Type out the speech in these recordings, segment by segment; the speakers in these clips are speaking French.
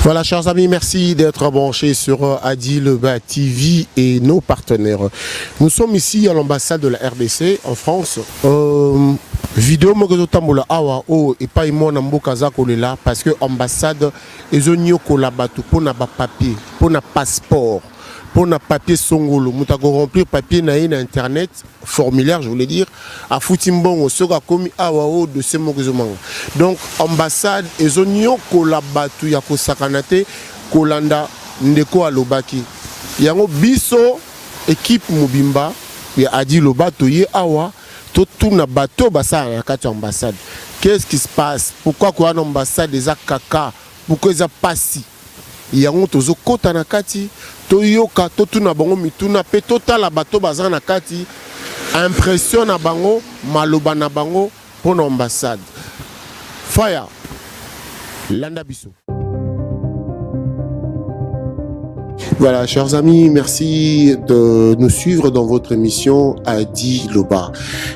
Voilà, chers amis, merci d'être branchés sur Adi Loba TV et nos partenaires. Nous sommes ici à l'ambassade de la RDC en France. Vidéo mogozo tambola awa o et pas moi namboka zakolela parce que ambassade ezonyo kolabatu pour na ba papier, pour na passeport, pour na papier songolo, mutako remplir papier na internet, formulaire je voulais dire, à Foutimbongo soka komi awa o de ce mogozo manga. Donc ambassade ezonyo kolabatu ya kosakanate kolanda ndeko alobaki. Yango biso équipe mobimba ya Adi Loba toye awa tout na bateau basa na kati ambassade. Qu'est-ce qui se passe? Pourquoi quoi l'ambassade des kaka? Pourquoi ils a passé? Yango tozo kota na kati toyoka tout na bango mituna pe total bateau basa na kati impression na bango maloba na bango pour l'ambassade. Fire. Landa biso. Voilà, chers amis, merci de nous suivre dans votre émission Adi Loba.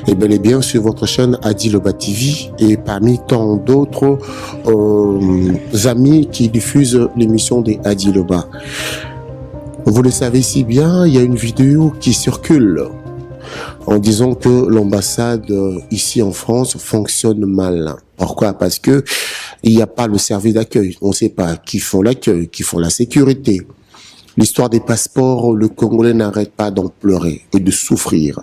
Et bel et bien sur votre chaîne Adi Loba TV et parmi tant d'autres amis qui diffusent l'émission des Adi Loba. Vous le savez si bien, il y a une vidéo qui circule en disant que l'ambassade ici en France fonctionne mal. Pourquoi? Parce que il n'y a pas le service d'accueil. On ne sait pas qui font l'accueil, qui font la sécurité. L'histoire des passeports, le Congolais n'arrête pas d'en pleurer et de souffrir.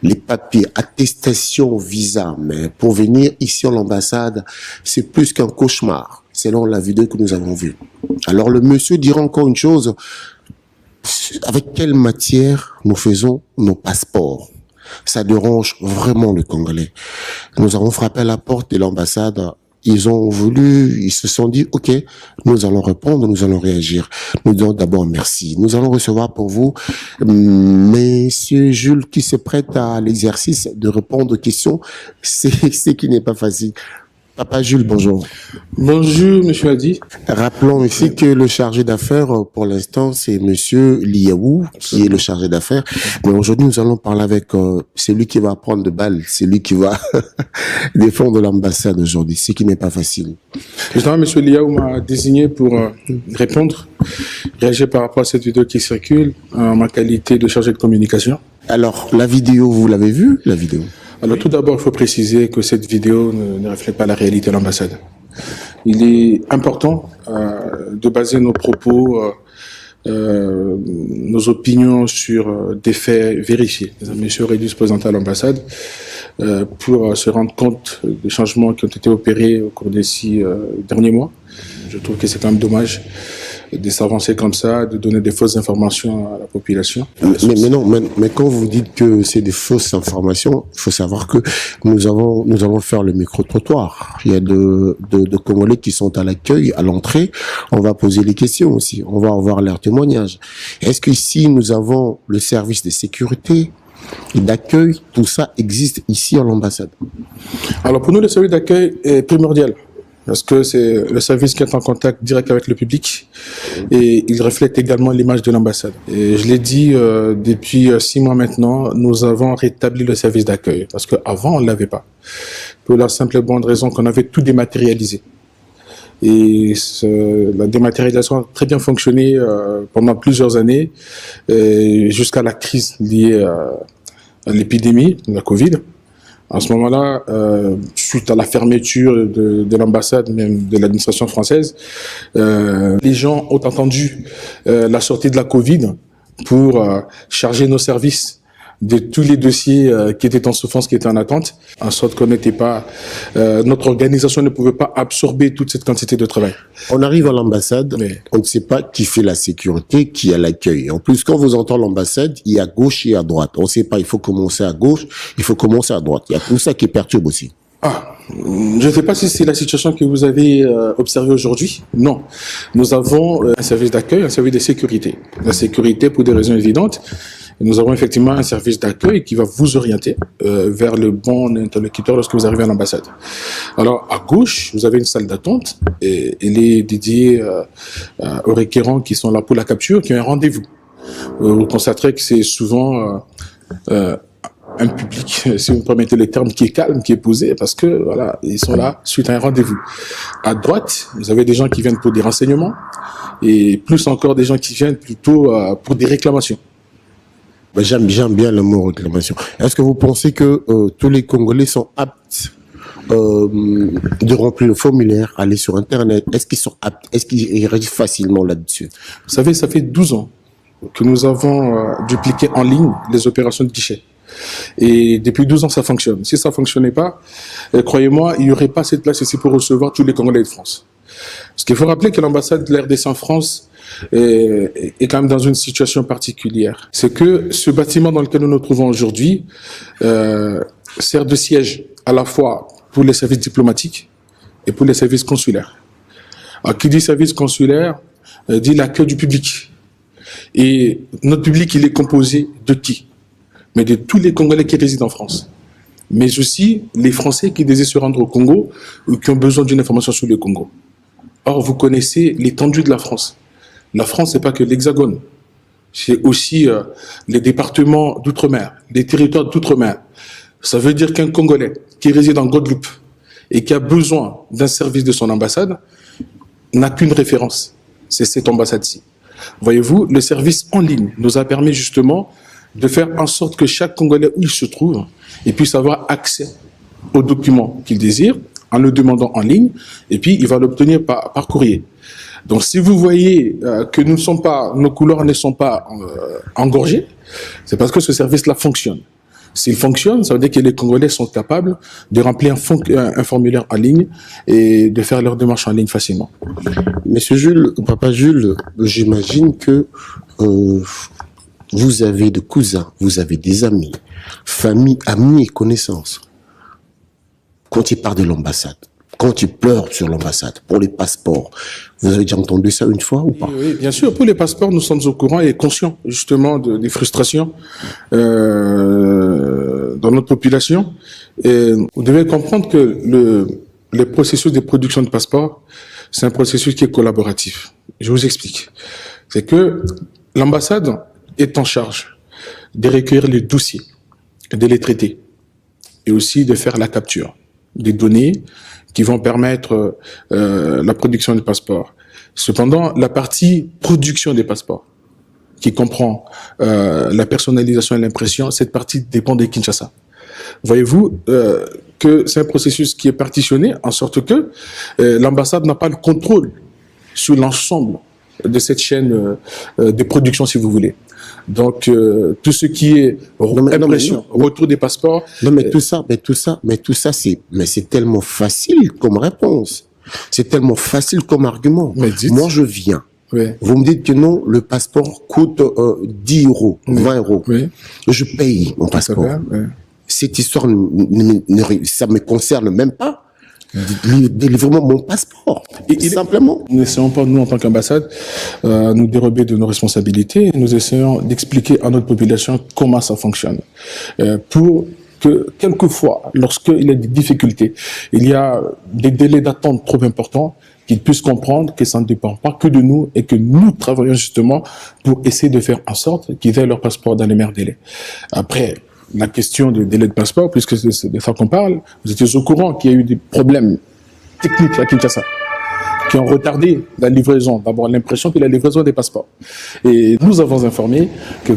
Les papiers, attestation, visa, mais pour venir ici à l'ambassade, c'est plus qu'un cauchemar, selon la vidéo que nous avons vue. Alors le monsieur dira encore une chose, avec quelle matière nous faisons nos passeports? Ça dérange vraiment le Congolais. Nous avons frappé à la porte de l'ambassade. Ils ont voulu, ils se sont dit, ok, nous allons répondre, nous allons réagir. Nous disons d'abord merci. Nous allons recevoir pour vous Monsieur Jules qui se prête à l'exercice de répondre aux questions. C'est qui n'est pas facile. Papa Jules, bonjour. Bonjour, monsieur Adi. Rappelons ici que le chargé d'affaires, pour l'instant, c'est monsieur Liaou, qui est le chargé d'affaires. Mais aujourd'hui, nous allons parler avec celui qui va prendre de balles, celui qui va défendre l'ambassade aujourd'hui, ce qui n'est pas facile. Justement, monsieur Liaou m'a désigné pour répondre, réagir par rapport à cette vidéo qui circule, en ma qualité de chargé de communication. Alors, la vidéo, vous l'avez vue, la vidéo? Alors tout d'abord, il faut préciser que cette vidéo ne reflète pas la réalité de l'ambassade. Il est important de baser nos propos, nos opinions sur des faits vérifiés. Monsieur aurait dû se présenter à l'ambassade pour se rendre compte des changements qui ont été opérés au cours des 6 derniers mois. Je trouve que c'est quand même dommage de s'avancer comme ça, de donner des fausses informations à la population. Mais quand vous dites que c'est des fausses informations, il faut savoir que nous allons faire le micro-trottoir. Il y a de Congolais qui sont à l'accueil, à l'entrée. On va poser les questions aussi. On va avoir leurs témoignages. Est-ce que ici, nous avons le service de sécurité et d'accueil, tout ça existe ici à l'ambassade? Alors pour nous, le service d'accueil est primordial. Parce que c'est le service qui est en contact direct avec le public et il reflète également l'image de l'ambassade. Et je l'ai dit, depuis 6 mois maintenant, nous avons rétabli le service d'accueil parce qu'avant, on ne l'avait pas. Pour la simple et bonne raison qu'on avait tout dématérialisé. Et la dématérialisation a très bien fonctionné pendant plusieurs années, jusqu'à la crise liée à l'épidémie, la Covid. En ce moment-là, suite à la fermeture de l'ambassade, même de l'administration française, les gens ont attendu la sortie de la Covid pour charger nos services de tous les dossiers qui étaient en souffrance, qui étaient en attente, en sorte qu'on n'était pas, notre organisation ne pouvait pas absorber toute cette quantité de travail. On arrive à l'ambassade, on ne sait pas qui fait la sécurité, qui a l'accueil. En plus, quand vous entendez l'ambassade, il y a à gauche et à droite. On ne sait pas, il faut commencer à gauche, il faut commencer à droite. Il y a tout ça qui perturbe aussi. Je ne sais pas si c'est la situation que vous avez observée aujourd'hui. Non. Nous avons un service d'accueil, un service de sécurité. La sécurité pour des raisons évidentes. Nous avons effectivement un service d'accueil qui va vous orienter vers le bon interlocuteur lorsque vous arrivez à l'ambassade. Alors, à gauche, vous avez une salle d'attente et elle est dédiée aux requérants qui sont là pour la capture, qui ont un rendez-vous. Vous constaterez que c'est souvent un public, si vous me permettez le terme, qui est calme, qui est posé, parce que voilà, ils sont là suite à un rendez-vous. À droite, vous avez des gens qui viennent pour des renseignements, et plus encore des gens qui viennent plutôt pour des réclamations. J'aime bien le mot réclamation. Est-ce que vous pensez que tous les Congolais sont aptes de remplir le formulaire, aller sur Internet? Est-ce qu'ils sont aptes? Est-ce qu'ils réagissent facilement là-dessus? Vous savez, ça fait 12 ans que nous avons dupliqué en ligne les opérations de guichet. Et depuis 12 ans, ça fonctionne. Si ça ne fonctionnait pas, croyez-moi, il n'y aurait pas cette place ici pour recevoir tous les Congolais de France. Parce qu'il faut rappeler que l'ambassade de la RDC en France est quand même dans une situation particulière. C'est que ce bâtiment dans lequel nous nous trouvons aujourd'hui sert de siège à la fois pour les services diplomatiques et pour les services consulaires. Alors, qui dit service consulaire dit l'accueil du public. Et notre public, il est composé de qui? Mais de tous les Congolais qui résident en France. Mais aussi les Français qui désirent se rendre au Congo ou qui ont besoin d'une information sur le Congo. Or, vous connaissez l'étendue de la France. La France, c'est pas que l'Hexagone. C'est aussi les départements d'outre-mer, les territoires d'outre-mer. Ça veut dire qu'un Congolais qui réside en Guadeloupe et qui a besoin d'un service de son ambassade n'a qu'une référence. C'est cette ambassade-ci. Voyez-vous, le service en ligne nous a permis justement de faire en sorte que chaque Congolais où il se trouve puisse avoir accès aux documents qu'il désire en le demandant en ligne, et puis il va l'obtenir par courrier. Donc si vous voyez que nos couleurs ne sont pas engorgées, c'est parce que ce service-là fonctionne. S'il fonctionne, ça veut dire que les Congolais sont capables de remplir un formulaire en ligne et de faire leur démarche en ligne facilement. Monsieur Jules, Papa Jules, j'imagine que vous avez des cousins, vous avez des amis, famille, amis et connaissances. Quand il parle de l'ambassade, quand il pleure sur l'ambassade, pour les passeports, vous avez déjà entendu ça une fois ou pas? Oui, bien sûr. Pour les passeports, nous sommes au courant et conscients justement des frustrations dans notre population. Et vous devez comprendre que le processus de production de passeports, c'est un processus qui est collaboratif. Je vous explique. C'est que l'ambassade est en charge de recueillir les dossiers, de les traiter et aussi de faire la capture des données qui vont permettre la production des passeports. Cependant, la partie production des passeports, qui comprend la personnalisation et l'impression, cette partie dépend de Kinshasa. Voyez-vous que c'est un processus qui est partitionné en sorte que l'ambassade n'a pas le contrôle sur l'ensemble de cette chaîne de production, si vous voulez. Donc, tout ce qui est impression, retour des passeports. Non, mais tout ça, c'est tellement facile comme réponse. C'est tellement facile comme argument. Moi, je viens. Oui. Vous me dites que non, le passeport coûte 10 euros, 20 euros. Oui. Je paye mon passeport. Oui. Cette histoire, ça me concerne même pas. Délivrez-moi mon passeport, simplement. Nous n'essayons pas, nous, en tant qu'ambassade, nous dérober de nos responsabilités. Nous essayons d'expliquer à notre population comment ça fonctionne. Pour que, quelquefois, lorsqu'il y a des difficultés, il y a des délais d'attente trop importants, qu'ils puissent comprendre que ça ne dépend pas que de nous et que nous travaillons justement pour essayer de faire en sorte qu'ils aient leur passeport dans les meilleurs délais. Après, la question du délai de passeport, puisque c'est de ça qu'on parle, vous étiez au courant qu'il y a eu des problèmes techniques à Kinshasa qui ont retardé la livraison, d'abord l'impression puis la livraison des passeports. Et nous avons informé que,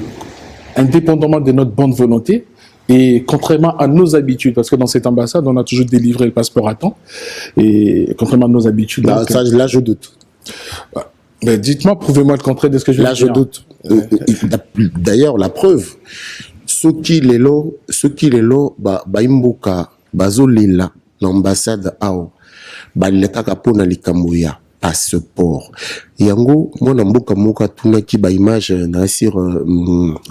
indépendamment de notre bonne volonté, et contrairement à nos habitudes, parce que dans cette ambassade, on a toujours délivré le passeport à temps, et contrairement à nos habitudes... Là, là je doute. Mais dites-moi, prouvez-moi le contraire de ce que je viens de dire. Là, je doute. D'ailleurs, la preuve, ce qui est là, imbuka, bazolila, l'ambassade ao, balekaka pona likamboya, passeport. Yango, mona mboka moka tunaki ba image na sur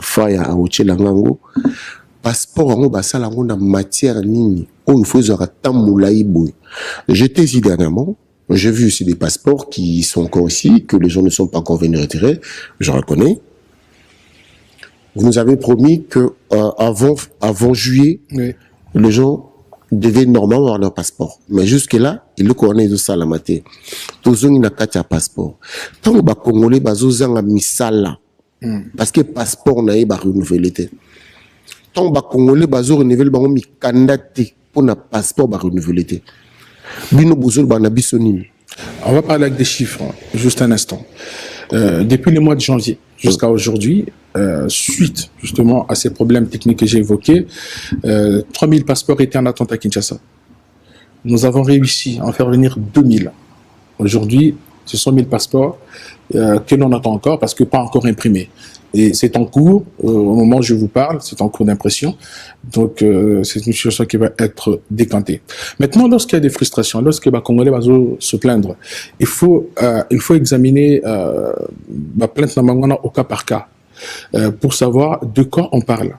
fire a ochela ngango. Passeport yango basala yango na matière nini, il faut tamula iboy. J'étais ici dernièrement. J'ai vu aussi des passeports qui sont encore ici, que les gens ne sont pas encore venus retirer. Je reconnais. Vous nous avez promis que avant juillet, oui, les gens devaient normalement avoir leur passeport. Mais jusque-là, ils le connaissent de ça la matière. Tous ont une carte à passeport. Tant que les Congolais bazozanga misala, parce que passeport n'a pas renouvelé. tant que Congolais bazo renouveler bango mikanda te pour na passeport ba renouveler te. Bino bozol ba na biso nini. On va parler avec des chiffres, hein, juste un instant. Depuis le mois de janvier jusqu'à aujourd'hui, suite justement à ces problèmes techniques que j'ai évoqués, 3000 passeports étaient en attente à Kinshasa. Nous avons réussi à en faire venir 2000. Aujourd'hui, ce sont 1000 passeports que l'on attend encore parce que pas encore imprimés. Et c'est en cours, au moment où je vous parle, c'est en cours d'impression. Donc, c'est une situation qui va être décantée. Maintenant, lorsqu'il y a des frustrations, lorsque les Congolais vont se plaindre, il faut examiner la plainte au cas par cas pour savoir de quoi on parle.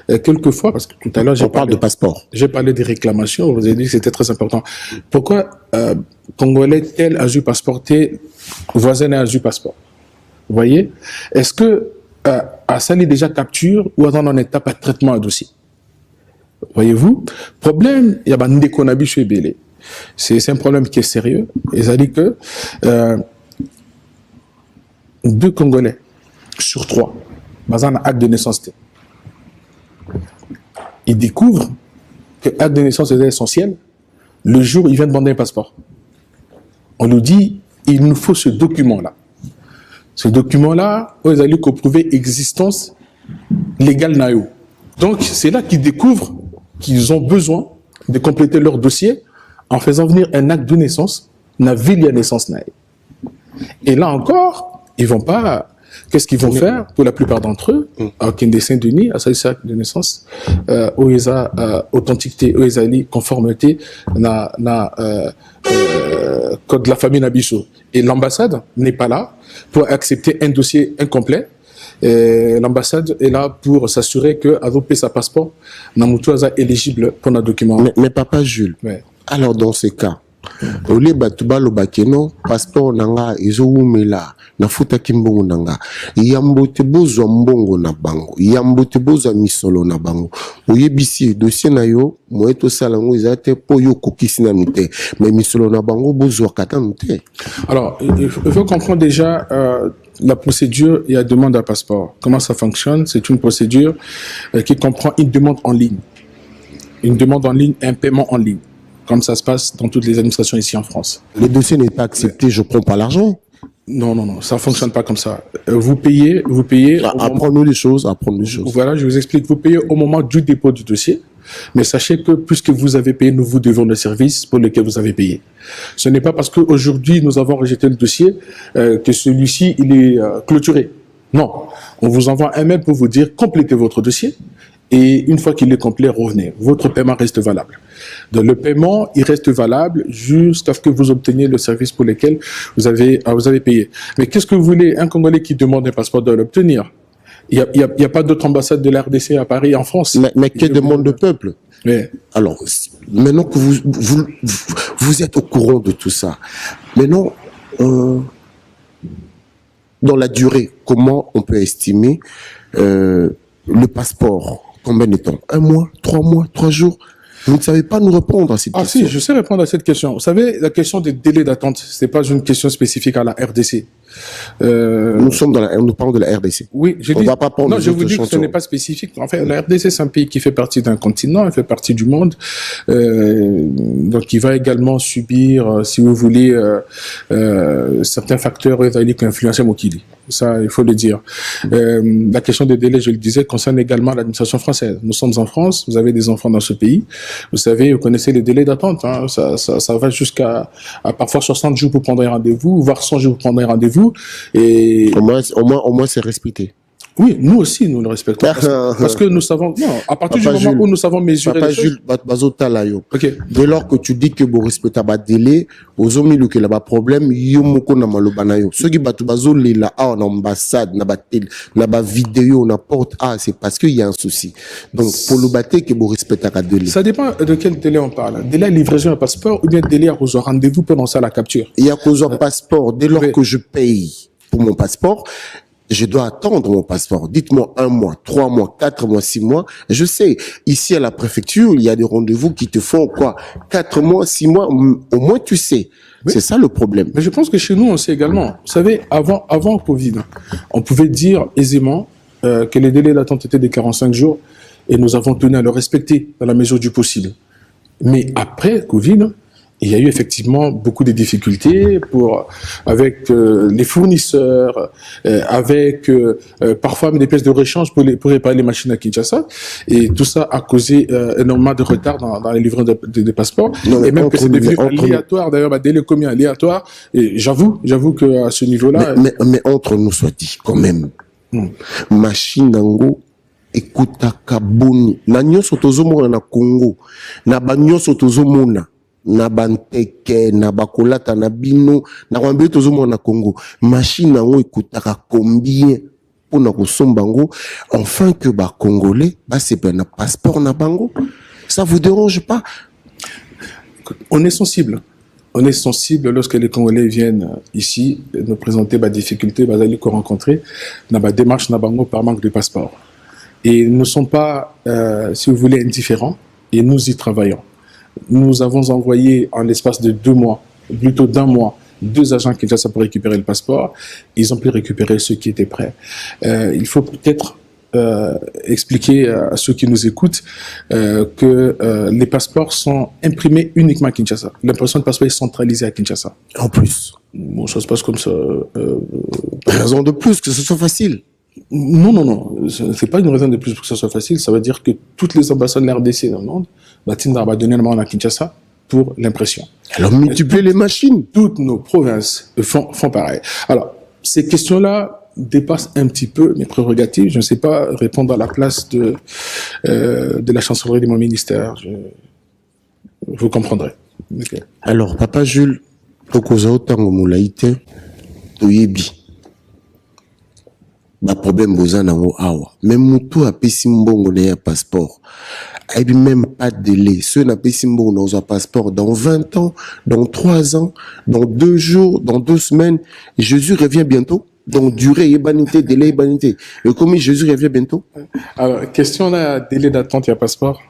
Quelquefois, parce que tout à l'heure, on parle de passeport. J'ai parlé des réclamations, vous avez dit que c'était très important. Pourquoi Congolais tel a dû passeporter, voisin a dû passeport? Vous voyez? Est-ce que ça n'est déjà capture ou attend en étape à traitement à dossier? Voyez-vous? Problème, il y a un déconabi chez Bélé. C'est un problème qui est sérieux. Et ça dit que 2 Congolais sur 3, basant un acte de naissance, ils découvrent que l'acte de naissance est essentiel le jour où ils viennent demander un passeport. On nous dit, il nous faut ce document-là. Ce document-là, ils allaient prouver existence légale naïo. Donc, c'est là qu'ils découvrent qu'ils ont besoin de compléter leur dossier en faisant venir un acte de naissance, na ville naissance naïo. Et là encore, ils vont pas. Qu'est-ce qu'ils vont faire pour la plupart d'entre eux, à Saint-Denis, à sa acte de naissance, où ils ont authenticité, où ils ont conformité, code de la famille Nabiso. Et l'ambassade n'est pas là pour accepter un dossier incomplet. L'ambassade est là pour s'assurer que adopter sa passeport, Namoutoua est éligible pour un document. Mais papa Jules, ouais. Alors dans ces cas, au lieu de bakeno passeport nanga ezoumela na futa kimbongo nanga yambote bozo mbongo na bango yambote bozo misolo na bango oyebisi dossier na yo moeto salango izate po yo kokisi na mite mais misolo na bango bozo kata mite. Alors il faut comprendre déjà la procédure et la demande à passeport. Comment ça fonctionne? C'est une procédure qui comprend une demande en ligne, un paiement en ligne. Comme ça se passe dans toutes les administrations ici en France. Le dossier n'est pas accepté, je prends pas l'argent. Non, ça fonctionne pas comme ça. Vous payez. Apprends-nous les choses, Voilà, je vous explique. Vous payez au moment du dépôt du dossier, mais sachez que puisque vous avez payé, nous vous devons le service pour lequel vous avez payé. Ce n'est pas parce qu'aujourd'hui nous avons rejeté le dossier que celui-ci il est clôturé. Non, on vous envoie un mail pour vous dire complétez votre dossier. Et une fois qu'il est complet, revenez. Votre paiement reste valable. Donc, le paiement, il reste valable jusqu'à ce que vous obteniez le service pour lequel vous avez payé. Mais qu'est-ce que vous voulez? Un Congolais qui demande un passeport doit l'obtenir. Il y a pas d'autre ambassade de la RDC à Paris, en France. Mais que demande le peuple? Mais, alors, maintenant que vous êtes au courant de tout ça, maintenant, dans la durée, comment on peut estimer le passeport? Combien de temps? 1 mois, 3 mois, 3 jours? Vous ne savez pas nous répondre à cette question. Ah si, je sais répondre à cette question. Vous savez, la question des délais d'attente, c'est pas une question spécifique à la RDC. Nous parlons de la RDC. Oui, je vous dis que ce n'est pas spécifique. En fait, la RDC, c'est un pays qui fait partie d'un continent, il fait partie du monde. Donc, il va également subir, si vous voulez, certains facteurs qui influencent Mokili. Ça, il faut le dire. La question des délais, je le disais, concerne également l'administration française. Nous sommes en France, vous avez des enfants dans ce pays. Vous savez, vous connaissez les délais d'attente. Hein. Ça va jusqu'à parfois 60 jours pour prendre un rendez-vous, voire 100 jours pour prendre un rendez-vous. Et au moins c'est respecté. Oui, nous aussi, nous le respectons. Parce que nous savons, non, à partir du moment où nous savons mesurer les choses. Okay. Dès lors que tu dis que vous respectez le délai, vous avez mis que le problème, ceux qui battent là, en ambassade, na ba vidéo, na porte, c'est parce qu'il y a un souci. Donc, pour le battre, que vous respectez le délai. Ça dépend de quel délai on parle. Délai à livraison d'un passeport ou bien délai à rendez-vous pour lancer la capture. Il y a cause un passeport. Dès lors que je paye pour mon passeport, je dois attendre mon passeport. Dites-moi 1 mois, 3 mois, 4 mois, 6 mois. Je sais, ici à la préfecture, il y a des rendez-vous qui te font 4 mois, 6 mois. Au moins, tu sais. Oui. C'est ça le problème. Mais je pense que chez nous, on sait également. Vous savez, avant Covid, on pouvait dire aisément que les délais d'attente étaient de 45 jours et nous avons tenu à le respecter dans la mesure du possible. Mais après Covid, il y a eu effectivement beaucoup de difficultés avec les fournisseurs, avec parfois des pièces de réchange pour réparer les machines à Kinshasa. Et tout ça a causé énormément de retard dans les livraisons des passeports. Non, et même que c'est devenu aléatoire, d'ailleurs, délai commis aléatoire. Et j'avoue qu'à ce niveau-là... Mais entre nous soit dit, quand même, machine nango, ekutaka boni. Na nyonso tozomona na Congo, na ba nyonso tozomona. Na banteke, na bakolata, na bino, na kwambe tozomona na Congo. Machine nango ekutaka combien pour na kosombango, enfin que ba Congolais, ba c'est un passeport na bango. Ça vous dérange pas? On est sensible. On est sensible lorsque les Congolais viennent ici nous présenter des difficultés, des qu'on rencontrer, dans la démarche na bango par manque de passeport. Et nous ne sommes pas, si vous voulez, indifférents, et nous y travaillons. Nous avons envoyé en l'espace de 2 mois, plutôt d'1 mois, 2 agents Kinshasa pour récupérer le passeport. Ils ont pu récupérer ceux qui étaient prêts. Il faut peut-être expliquer à ceux qui nous écoutent que les passeports sont imprimés uniquement à Kinshasa. L'impression de passeport est centralisée à Kinshasa. En plus. Bon, ça se passe comme ça. Raison de plus, que ce soit facile. Non. C'est pas une raison de plus pour que ça soit facile. Ça veut dire que toutes les ambassades de la RDC dans le monde, va donner le nom à Kinshasa pour l'impression. Alors, multiplier les machines. Toutes nos provinces font pareil. Alors, ces questions-là dépassent un petit peu mes prérogatives. Je ne sais pas répondre à la place de la chancellerie de mon ministère. Vous comprendrez. Okay. Alors, Papa Jules, tokoza tango mulaite, toyebi. Ba problème boza nango awa. Même mutu apesi mbongo na ya passeport. Et puis même pas de délai. Ceux n'a pas si mbongo na un passeport dans 20 ans, dans 3 ans, dans 2 jours, dans 2 semaines. Jésus revient bientôt. Donc durée et banité, délai et banité. Et comme Jésus revient bientôt. Alors, question là, délai d'attente, il y a passeport.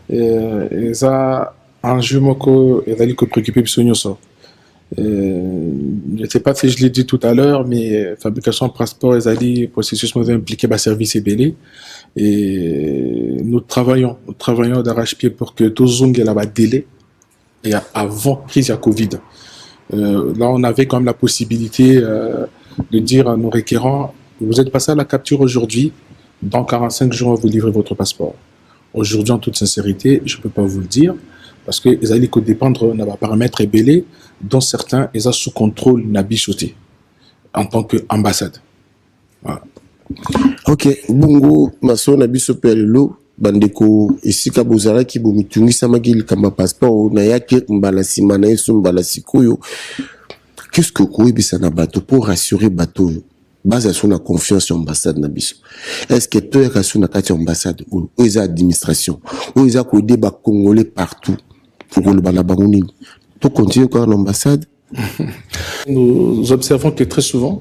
Et ça, un jeu moko, il a que préoccupé de ça. Je ne sais pas si je l'ai dit tout à l'heure, mais fabrication de passeport, les processus impliqué par service et belé. Et nous travaillons d'arrache-pied pour que tout zone ait un délai et avant crise à Covid. Là, on avait quand même la possibilité de dire à nos requérants, vous êtes passé à la capture aujourd'hui, dans 45 jours, vous livrez votre passeport. Aujourd'hui, en toute sincérité, je ne peux pas vous le dire, parce que les alliés qui dépendre d'un paramètre ébélé, dont certains, ils ont sous contrôle Nabichoté, en tant qu'ambassade. Voilà. Ok, bongo, maso Nabiso Pelelo, bandeko, ici Kabozara qui bomitungi samagil kamba passeport, na yake mbala simana yesu mbala sikoyo. Qu'est-ce que vous avez bateau pour rassurer bateau? Base sur la confiance en l'ambassade Nabiso. Est-ce que tu es sur la ambassade ou les administrations ou les débat congolais partout pour le balabangouni? Tu continues encore l'ambassade? Nous observons que très souvent,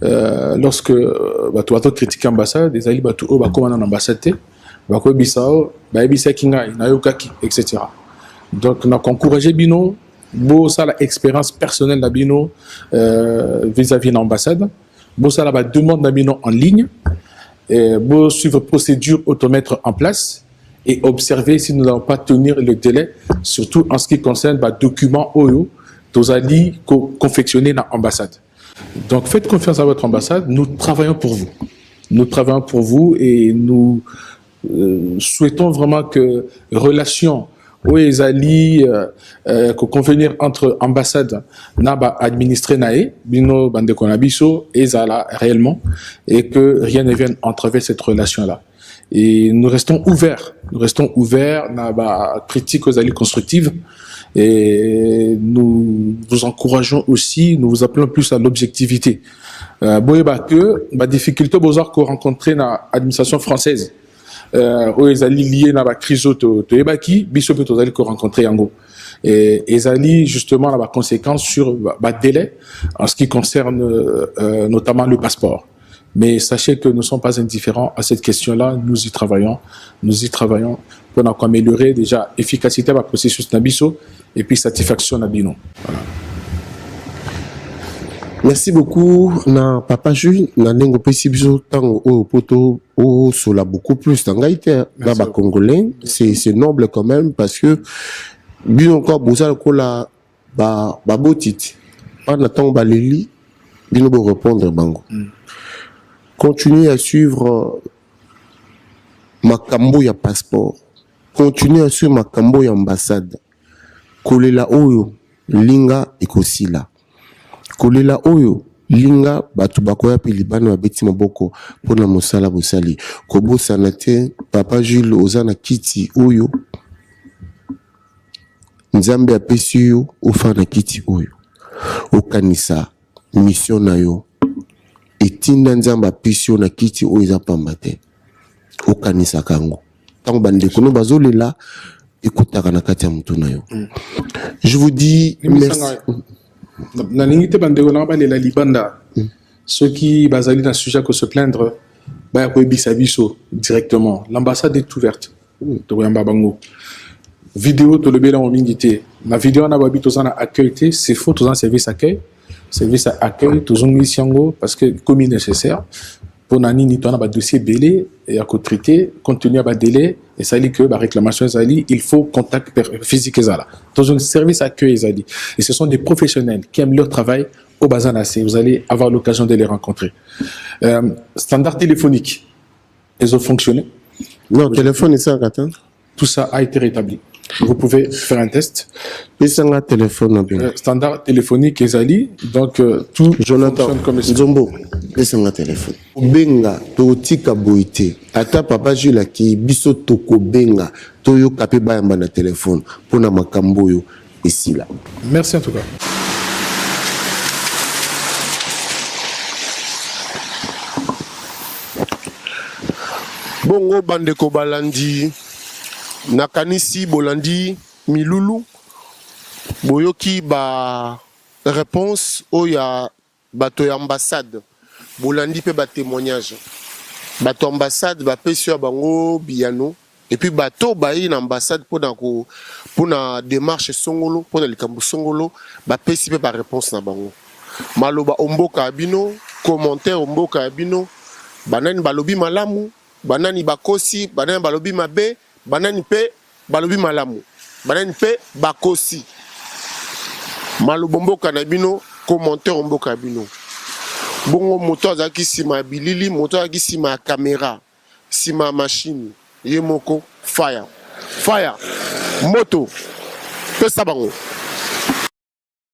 lorsque tu critiques l'ambassade, les alliés comme en ambassade, etc. Donc, nous avons encouragé Bino. Bon, ça l'expérience personnelle d'Abino vis-à-vis de l'ambassade. Bon, ça la demande d'Abino en ligne. Bon, suivre procédure automètre en place et observer si nous n'allons pas tenir le délai, surtout en ce qui concerne les documents OYO, tous alliés confectionnés dans l'ambassade. Donc, faites confiance à votre ambassade. Nous travaillons pour vous. Nous travaillons pour vous et nous souhaitons vraiment que relations où les alliés convenir entre ambassades n'aba administré nae bino bande konabiso et zala réellement et que rien ne vienne entraver cette relation là. Et nous restons ouverts n'aba critique aux alliés constructives et nous vous encourageons aussi, nous vous appelons plus à l'objectivité. Boyeba que ma difficulté bozar qu'on rencontrer dans l'administration française. Où ils allaient liés dans la crise de Ebaki, Bissop et Ozali qu'on rencontrait en gros. Et ils allaient justement la conséquence sur le délai en ce qui concerne notamment le passeport. Mais sachez que nous ne sommes pas indifférents à cette question-là, nous y travaillons pour améliorer déjà l'efficacité du processus Nabiso et puis satisfaction Nabino. Voilà. Merci beaucoup na papa Jules na ndenge pesi biso tango o poto o sola beaucoup plus tangaite na ba congolais c'est noble quand même parce que bien encore boza kola ba botiti pas na tango baleli bino bo répondre bango. Continuez à suivre makambo ya passeport, continuez à suivre makambo ya ambassade. Kolela oyo linga ekosila. Kolela oyo linga batu bakoya pe libano ya beti maboko pona mosala bosali. Kobosana te papa Jules ozana kiti oyo Nzambe apesi yo ofana kiti oyo. Okanisa mission na yo. Etinda Nzambe apesi yo na kiti oyo eza pamba te. Okanisa kango. Tango bandeko no bazolela ekutaka na kati ya mutu na yo. Je vous dis merci. Na lingite bandeko na balela libanda. Ceux qui bazali na sujet que se plaindre ba ko ebisa biso directement. L'ambassade est ouverte. To yamba bango. Vidéo to le bela en mingité. La vidéo na babi tozana accueil té, c'est faux tozana service accueil. Service accueil tozongi siango parce que comme nécessaire pour nani ni tona ba dossier belé et à traiter compte tenu à ba délai et ça dit que ba réclamation zali il faut contact physique ezala. Tozongi service accueil ezali et ce sont des professionnels qui aiment leur travail au Bazanacé. Vous allez avoir l'occasion de les rencontrer. Standard téléphonique, ils ont fonctionné. Non, téléphone est ça, attends. Tout ça a été rétabli. Vous pouvez faire un test. Et ça un téléphone standard téléphonique ezali donc tout fonctionne comme ça. Zombo, et ça un téléphone. Benga to tika boité. Ata papa Jules ki biso toko benga to yo kapé ba yamba na téléphone pour na makambo yo ici là. Merci en tout cas. Bongo bandeko balandi nakanisi bolandi milulu boyoki ba réponse oya bato ya ambassade bolandi pe ba témoignage bato ambassade ba pesi bango biano et puis bato bayi na ambassade pour na démarche songolo pour na likambo songolo ba pesi pe ba réponse na bango maloba omboka abino commentaire omboka abino banani balobi malamu banani bakosi banani balobi mabe banani pe balobi malamu banani pe bakosi malobomboka na bino commentaire omboka bino bongo moto azaki sima bilili moto azaki sima caméra sima machine ye moko fire moto pesa bango